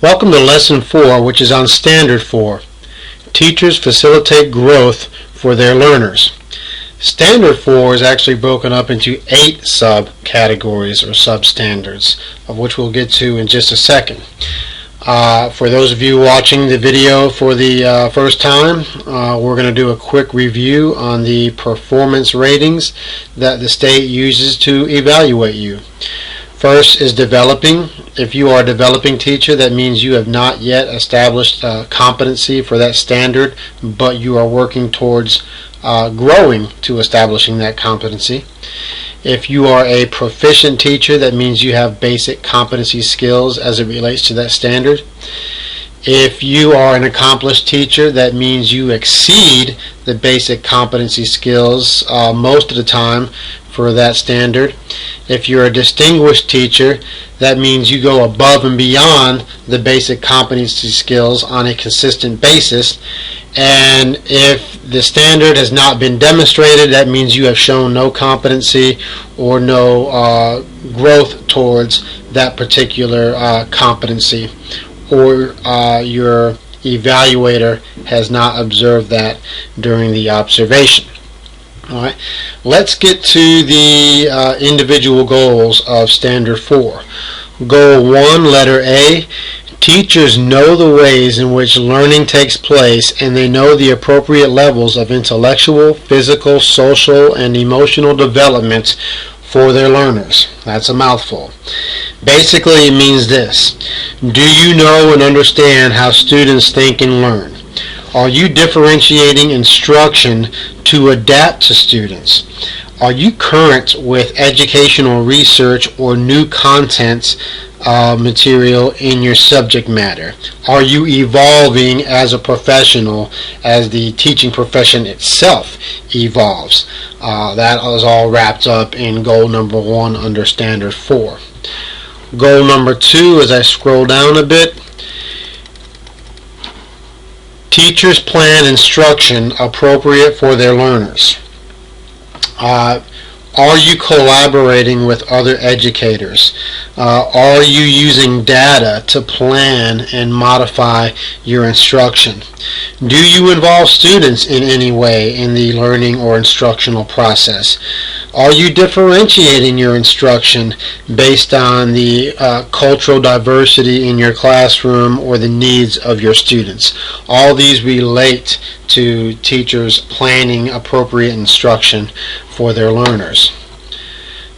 Welcome to Lesson 4, which is on Standard 4. Teachers facilitate growth for their learners. Standard 4 is actually broken up into 8 subcategories or substandards, of which we'll get to in just a second. For those of you watching the video for the first time, we're going to do a quick review on the performance ratings that the state uses to evaluate you. First is developing. If you are a developing teacher, that means you have not yet established competency for that standard, but you are working towards growing to establishing that competency. If you are a proficient teacher, that means you have basic competency skills as it relates to that standard. If you are an accomplished teacher, that means you exceed the basic competency skills most of the time for that standard. If you're a distinguished teacher, that means you go above and beyond the basic competency skills on a consistent basis. And if the standard has not been demonstrated, that means you have shown no competency or no growth towards that particular competency, or your evaluator has not observed that during the observation. Alright, let's get to the individual goals of Standard 4. Goal 1, letter A, teachers know the ways in which learning takes place and they know the appropriate levels of intellectual, physical, social, and emotional development for their learners. That's a mouthful. Basically, it means this. Do you know and understand how students think and learn? Are you differentiating instruction to adapt to students? Are you current with educational research or new content material in your subject matter? Are you evolving as a professional as the teaching profession itself evolves? That is all wrapped up in goal number 1 under Standard 4. Goal number 2, as I scroll down a bit, teachers plan instruction appropriate for their learners. Are you collaborating with other educators? Are you using data to plan and modify your instruction? Do you involve students in any way in the learning or instructional process? Are you differentiating your instruction based on the cultural diversity in your classroom or the needs of your students? All these relate to teachers planning appropriate instruction for their learners.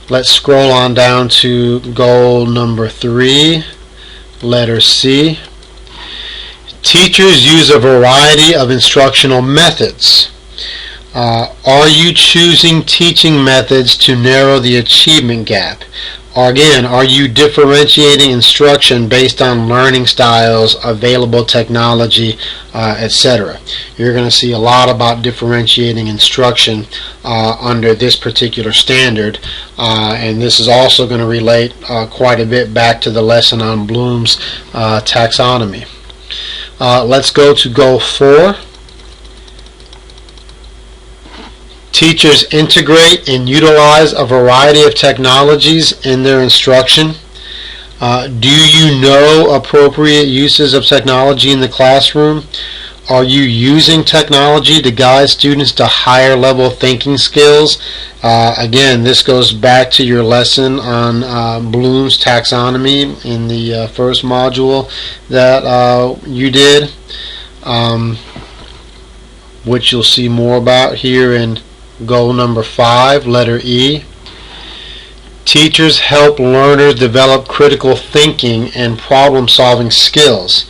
Let's scroll on down to goal number 3, letter C. Teachers use a variety of instructional methods. Are you choosing teaching methods to narrow the achievement gap? Again, are you differentiating instruction based on learning styles, available technology, etc.? You're going to see a lot about differentiating instruction under this particular standard, and this is also going to relate quite a bit back to the lesson on Bloom's taxonomy. Let's go to goal 4. Teachers integrate and utilize a variety of technologies in their instruction. Do you know appropriate uses of technology in the classroom? Are you using technology to guide students to higher level thinking skills? Again, this goes back to your lesson on Bloom's taxonomy in the first module that you did, which you'll see more about here in goal number 5, letter E. Teachers help learners develop critical thinking and problem-solving skills.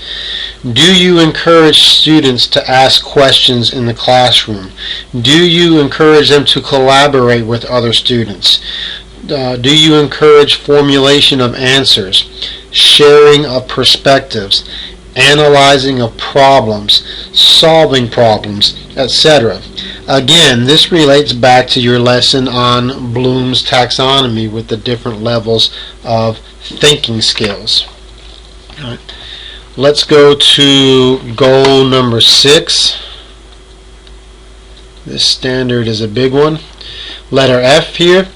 Do you encourage students to ask questions in the classroom? Do you encourage them to collaborate with other students? Do you encourage formulation of answers, sharing of perspectives, analyzing of problems, solving problems, etc.? Again, this relates back to your lesson on Bloom's taxonomy with the different levels of thinking skills. All right. Let's go to goal number 6. This standard is a big one. Letter F here.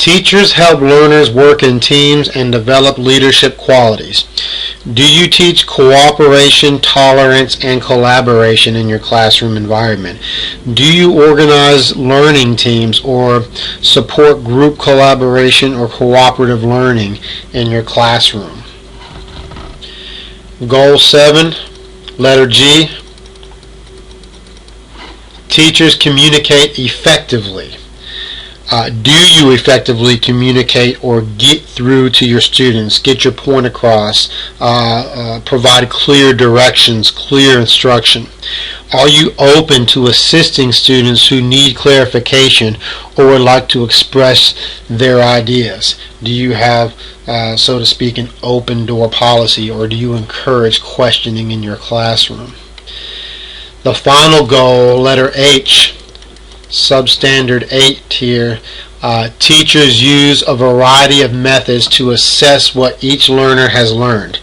Teachers help learners work in teams and develop leadership qualities. Do you teach cooperation, tolerance, and collaboration in your classroom environment? Do you organize learning teams or support group collaboration or cooperative learning in your classroom? Goal 7, letter G. Teachers communicate effectively. Do you effectively communicate or get through to your students, get your point across, provide clear directions, clear instruction? Are you open to assisting students who need clarification or would like to express their ideas? Do you have, so to speak, an open door policy, or do you encourage questioning in your classroom? The final goal, letter H, substandard 8 here. Teachers use a variety of methods to assess what each learner has learned.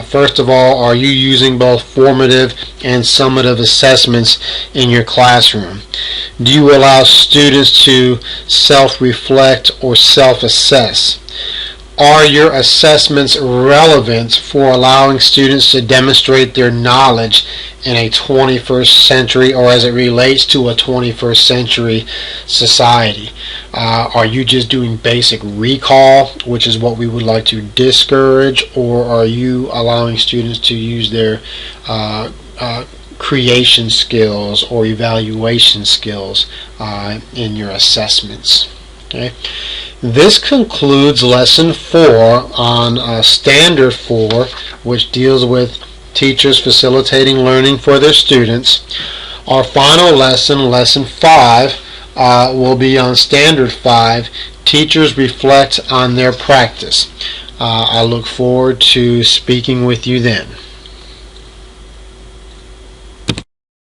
First of all, are you using both formative and summative assessments in your classroom? Do you allow students to self-reflect or self-assess? Are your assessments relevant for allowing students to demonstrate their knowledge in a 21st century or as it relates to a 21st century society? Are you just doing basic recall, which is what we would like to discourage, or are you allowing students to use their creation skills or evaluation skills in your assessments? Okay. This concludes Lesson 4 on Standard 4, which deals with teachers facilitating learning for their students. Our final lesson, Lesson 5, will be on Standard 5, teachers reflect on their practice. I look forward to speaking with you then.